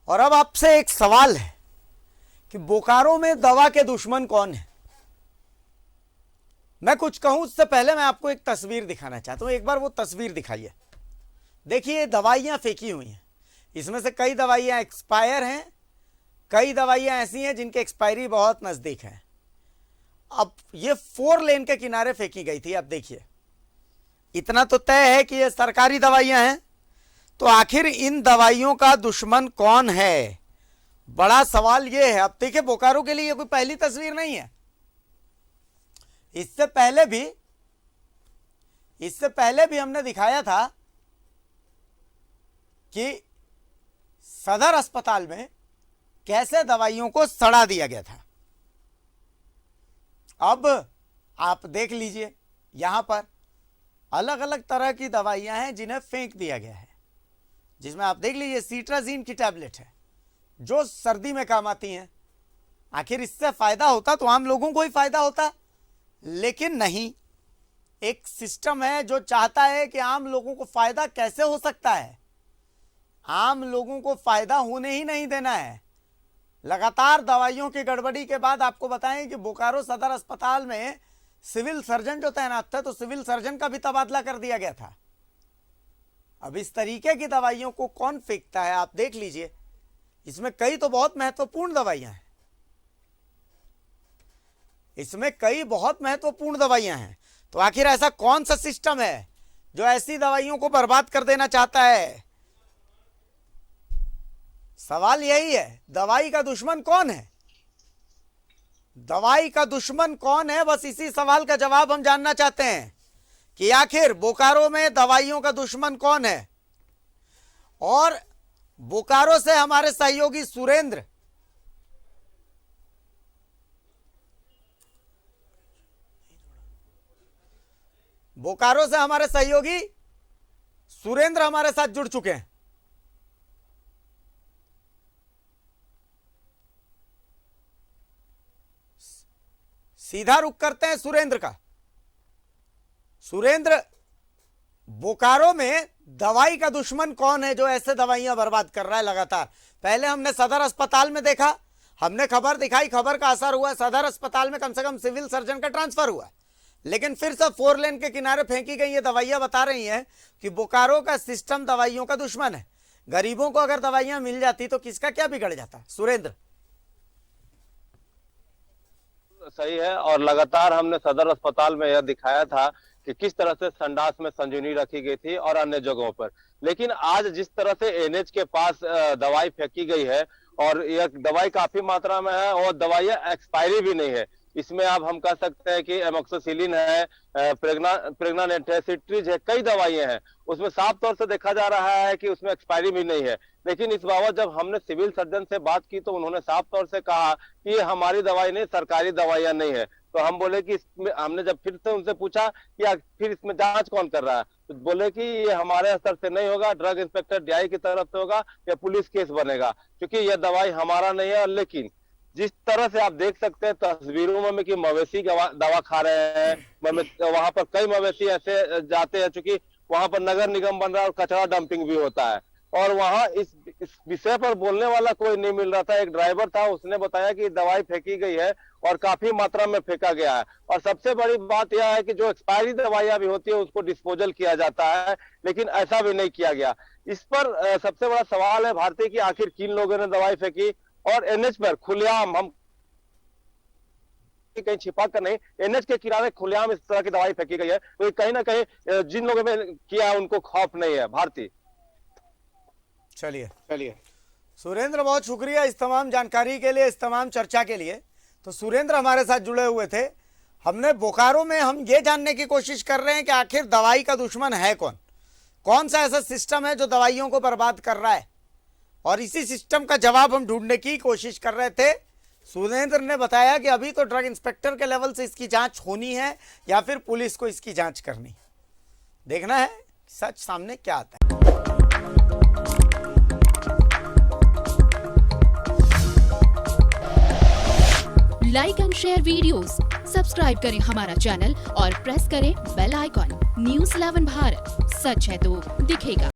और अब आपसे एक सवाल है कि बोकारो में दवा के दुश्मन कौन है। मैं कुछ कहूं उससे पहले मैं आपको एक तस्वीर दिखाना चाहता हूं। एक बार वो तस्वीर दिखाइए। देखिए दवाइयां फेंकी हुई हैं, इसमें से कई दवाइयां एक्सपायर हैं, कई दवाइयां ऐसी हैं जिनके एक्सपायरी बहुत नजदीक है। अब ये 4 लेन के किनारे फेंकी गई थी। अब देखिए इतना तो तय है कि ये सरकारी दवाइयां हैं, तो आखिर इन दवाइयों का दुश्मन कौन है, बड़ा सवाल ये है। अब देखिए बोकारो के लिए ये कोई पहली तस्वीर नहीं है। इससे पहले भी हमने दिखाया था कि सदर अस्पताल में कैसे दवाइयों को सड़ा दिया गया था। अब आप देख लीजिए, यहां पर अलग अलग तरह की दवाइयां हैं जिन्हें फेंक दिया गया है, जिसमें आप देख लीजिए सीट्राजीन की टैबलेट है जो सर्दी में काम आती हैं। आखिर इससे फायदा होता तो आम लोगों को ही फायदा होता, लेकिन नहीं। एक सिस्टम है जो चाहता है कि आम लोगों को फायदा कैसे हो सकता है, आम लोगों को फायदा होने ही नहीं देना है। लगातार दवाइयों की गड़बड़ी के बाद आपको बताएं कि बोकारो सदर अस्पताल में सिविल सर्जन जो तैनात थे, तो सिविल सर्जन का भी तबादला कर दिया गया था। अब इस तरीके की दवाइयों को कौन फेंकता है आप देख लीजिए। इसमें कई तो बहुत महत्वपूर्ण दवाइयां हैं, इसमें कई बहुत महत्वपूर्ण दवाइयां हैं। तो आखिर ऐसा कौन सा सिस्टम है जो ऐसी दवाइयों को बर्बाद कर देना चाहता है? सवाल यही है, दवाई का दुश्मन कौन है? दवाई का दुश्मन कौन है? बस इसी सवाल का जवाब हम जानना चाहते हैं कि आखिर बोकारो में दवाइयों का दुश्मन कौन है। और बोकारो से हमारे सहयोगी सुरेंद्र हमारे साथ जुड़ चुके हैं। सीधा रुख करते हैं सुरेंद्र का। सुरेंद्र, बोकारो में दवाई का दुश्मन कौन है जो ऐसे दवाइयां बर्बाद कर रहा है लगातार? पहले हमने सदर अस्पताल में देखा, हमने खबर दिखाई, खबर का असर हुआ, सदर अस्पताल में कम से कम सिविल सर्जन का ट्रांसफर हुआ। लेकिन फिर से 4 लेन के किनारे फेंकी गई ये दवाइयां बता रही हैं कि बोकारो का सिस्टम दवाइयों का दुश्मन है। गरीबों को अगर दवाइयां मिल जाती तो किसका क्या बिगड़ जाता? सुरेंद्र। सही है, और लगातार हमने सदर अस्पताल में यह दिखाया था कि किस तरह से संडास में संजीवनी रखी गई थी और अन्य जगहों पर। लेकिन आज जिस तरह से एनएच के पास दवाई फेंकी गई है और यह दवाई काफी मात्रा में है और दवाइयां एक्सपायरी भी नहीं है। इसमें अब हम कह सकते हैं कि एमोक्सिसिलिन है, प्रेग्नानेंट है, सिट्रीज है, कई दवाइयां हैं। उसमें साफ तौर से देखा जा रहा है कि उसमें एक्सपायरी भी नहीं है। लेकिन इस बाबत जब हमने सिविल सर्जन से बात की तो उन्होंने साफ तौर से कहा कि ये हमारी दवाई नहीं, सरकारी दवाइयां नहीं है। तो हम बोले कि इसमें, हमने जब फिर से उनसे पूछा कि फिर इसमें जांच कौन कर रहा है, तो बोले कि ये हमारे स्तर से नहीं होगा, ड्रग इंस्पेक्टर डीआई की तरफ से होगा या पुलिस केस बनेगा, क्योंकि यह दवाई हमारा नहीं है। लेकिन जिस तरह से आप देख सकते हैं तस्वीरों में कि मवेशी दवा खा रहे हैं, वहां पर कई मवेशी ऐसे जाते हैं, चूंकि वहां पर नगर निगम बन रहा है और कचरा डंपिंग भी होता है, और वहां इस विषय पर बोलने वाला कोई नहीं मिल रहा था। एक ड्राइवर था, उसने बताया कि दवाई फेंकी गई है और काफी मात्रा में फेंका गया है। और सबसे बड़ी बात यह है कि जो एक्सपायरी दवाइयां भी होती है उसको डिस्पोजल किया जाता है, लेकिन ऐसा भी नहीं किया गया। इस पर सबसे बड़ा सवाल है भारतीय की आखिर किन लोगों ने दवाई फेंकी, और एनएच पर खुलेआम, हम कहीं छिपा कर नहीं, एनएच के किनारे खुलेआम इस तरह की दवाई फेंकी गई है, तो कहीं ना कहीं जिन लोगों ने किया उनको खौफ नहीं है। भारतीय, चलिए सुरेंद्र, बहुत शुक्रिया इस तमाम जानकारी के लिए, इस तमाम चर्चा के लिए। तो सुरेंद्र हमारे साथ जुड़े हुए थे। हमने बोकारो में हम ये जानने की कोशिश कर रहे हैं कि आखिर दवाई का दुश्मन है कौन, कौन सा ऐसा सिस्टम है जो दवाइयों को बर्बाद कर रहा है, और इसी सिस्टम का जवाब हम ढूंढने की कोशिश कर रहे थे। सुरेंद्र ने बताया कि अभी तो ड्रग इंस्पेक्टर के लेवल से इसकी जांच होनी है या फिर पुलिस को इसकी जांच करनी है। देखना है सच सामने क्या आता है। Like and share videos, subscribe करें हमारा चैनल और प्रेस करें बेल आइकॉन। न्यूज़ 11 भारत, सच है तो दिखेगा।